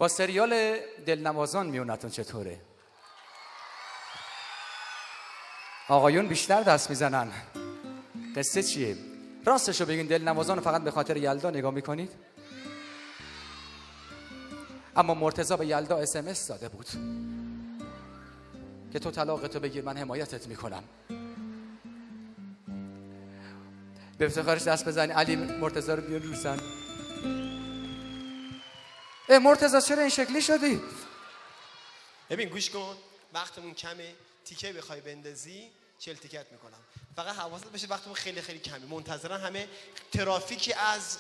با سریال دلنوازان میونتون چطوره؟ آقایون بیشتر دست میزنن. قصه چیه؟ راستشو بگین دلنوازان رو فقط به خاطر یلدا نگاه میکنید؟ اما مرتضی به یلدا SMS داده بود که تو طلاقتو بگیر من حمایتت میکنم. به افتخارش دست بزنی. علی مرتضی رو بیار روسن. مرتضی چرا این شکلی شدی؟ ببین گوش کن، وقتمون کمه، تیکه بخوای بندازی 40 تیکت میکنم. فقط حواست باشه وقتمون خیلی خیلی کمه. منتظرن همه، ترافیکی از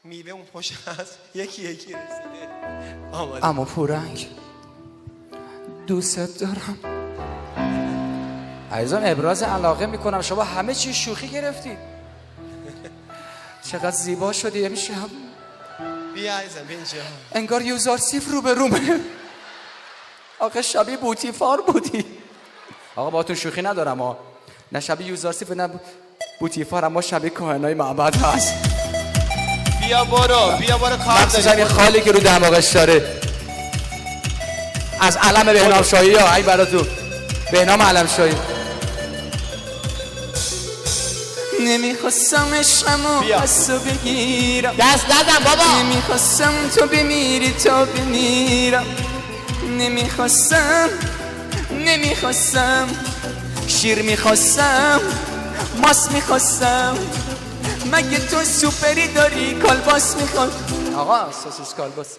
میوه اون پشت هست یکی یکی رسیده. آماده. اما پورنگ دوست دارم. عزیزان ابراز علاقه میکنم، شما همه چی شوخی گرفتی. چقدر زیبا شدی امشب. بیا عزیزم بیا اینجا. انگار یوزارسیف رو به رومه. آقا شبیه بوتیفار بودی. آقا با تو شوخی ندارم ها. نه شبیه یوزارسیف نه بوتیفار، اما شبیه کاهنای معبد هست. بیا برو کار داری. خالی که رو دماغش داره از علم بهنام شاهی ها. ای براتون بهنام علم شاهی. نمیخواستم عشقمو از تو بگیرم، دست نزن بابا. نمیخواستم تو بمیری تا بمیرم. نمیخواستم شیر میخواستم، ماست میخواستم. مگه تو سوپری داری کالباس میخواد؟ آقا سوسیس کالباس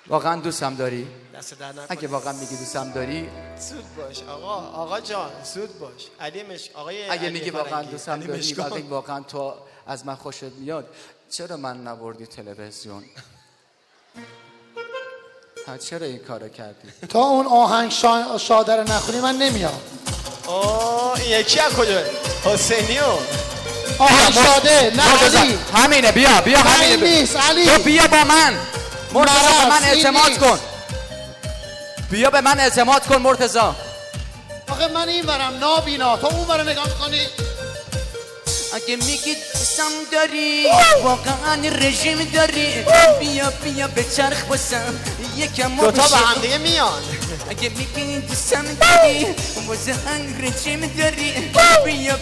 واقعا دوستم داری؟ دست در نکنه. اگه واقعا میگی دوستم داری زود باش آقا جان، زود باش. علی آقای اگه میگی واقعا فرنگی. دوستم داری، اگه واقعا تو از من خوشت میاد، چرا من نبردی تلویزیون؟ چرا این کارو کردی؟ تا اون آهنگ شادر نخونی من نمیام. این یکی از کجا؟ حسینیو آهنگ شاده نه علی. همینه. بیا همینه. نیست علی. تو بیا با من مرتضی، به من اعتماد کن. بیا به من اعتماد کن مرتضی. آخه من این ورم نابینا، تو اون ور نگاه میکنی. اگه میگی دوستم داری واقعا رژیم داری، بیا به چرخ باسم یکم دوتا به هم دیگه میان. اگه میگی دوستم داری واقعا رژیم داری،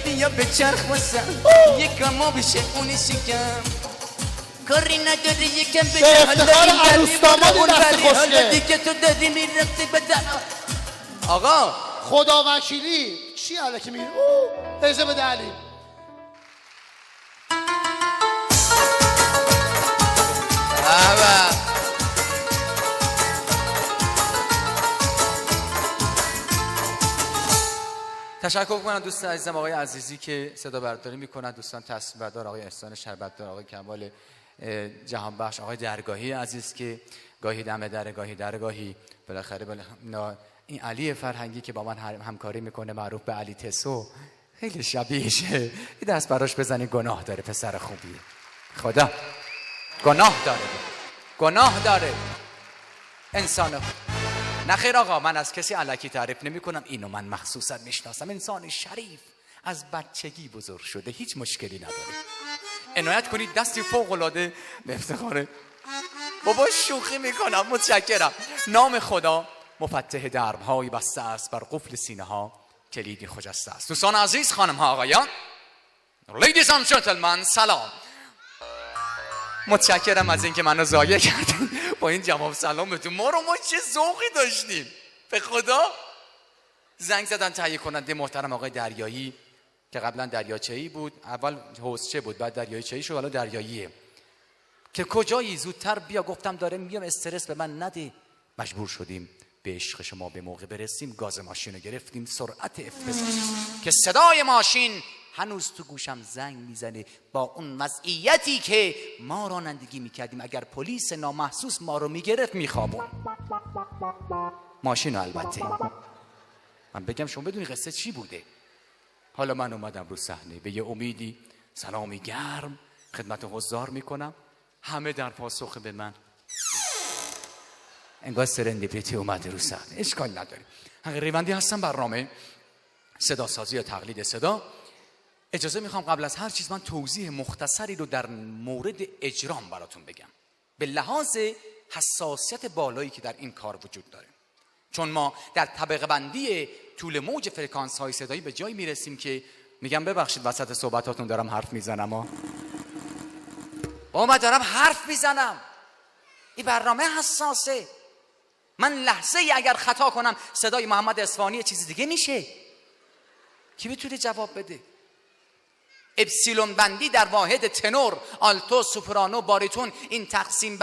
بیا به چرخ باسم یکم بشه اون شکم. کاری نداری یکم به افتخار عروس داماد دست خوشگه. دیگه تو داری میرفتی به آقا خدا وکیلی چی علکی میگی؟ ایزه بده علی. تشکر کنم دوستان عزیزم آقای عزیزی که صدا برداری میکنن، دوستان تصویر بردار آقای احسان شربتدار، آقای کمال جهانبخش، آقای درگاهی عزیز که گاهی دم در گاهی بالاخره این علی فرهنگی که با من همکاری میکنه، معروف به علی تسو، خیلی شبیهشه. این دست براش بزنی، گناه داره، پسر خوبیه. خدا گناه داره انسان خوب. نخیر آقا، من از کسی الکی تعریف نمی کنم، اینو من مخصوصا میشناسم. انسان شریف، از بچگی بزرگ شده، هیچ مشکلی نداره. عنایت کنید دستی فوق العاده به افتخاره. بابا شوخی میکنم، متشکرم. نام خدا مفتح درب‌های بسته است، بر قفل سینه ها کلیدی خجسته است. دوستان عزیز، خانم ها آقایان، لیدیز اند جنتلمن، سلام. متشکرم از اینکه منو ضایع کردین با این جواب سلامتون. ما چه ذوقی داشتیم به خدا. زنگ زدن تهیه کننده محترم آقای دریایی که قبلا دریاچه‌ای بود، اول حوضچه بود بعد دریاچه‌ای شد، حالا دریاییه، که کجایی زودتر بیا. گفتم داره میام، استرس به من نده. مجبور شدیم به عشق شما به موقع برسیم. گاز ماشین رو گرفتیم، سرعت افتضاحی که صدای ماشین هنوز تو گوشم زنگ میزنه با اون وضعیتی که ما رانندگی میکردیم. اگر پلیس نامحسوس ما رو میگرفت میخوابون ماشین. البته من بگم شما بدونی قصه چی بوده. حالا من اومدم رو صحنه به یه امیدی سلامی گرم خدمت حضار میکنم. همه در پاسخ به من انگار سرندیپیتی اومده رو صحنه. اشکال نداره. ریوندی هستم برنامه صدا سازی یا تقلید صدا. اجازه میخوام قبل از هر چیز من توضیح مختصری رو در مورد اجرام براتون بگم. به لحاظ حساسیت بالایی که در این کار وجود داره. چون ما در طبقه بندی طول موج فرکانس های صدایی به جایی میرسیم که میگم ببخشید وسط صحبتاتون دارم حرف میزنم من دارم حرف میزنم، این برنامه حساسه. من لحظه ای اگر خطا کنم صدای محمد اصفهانی یه چیز دیگه میشه. کی میتونه جواب بده؟ اپسیلون بندی در واحد تنور، آلتو، سوپرانو، باریتون، این تقسیم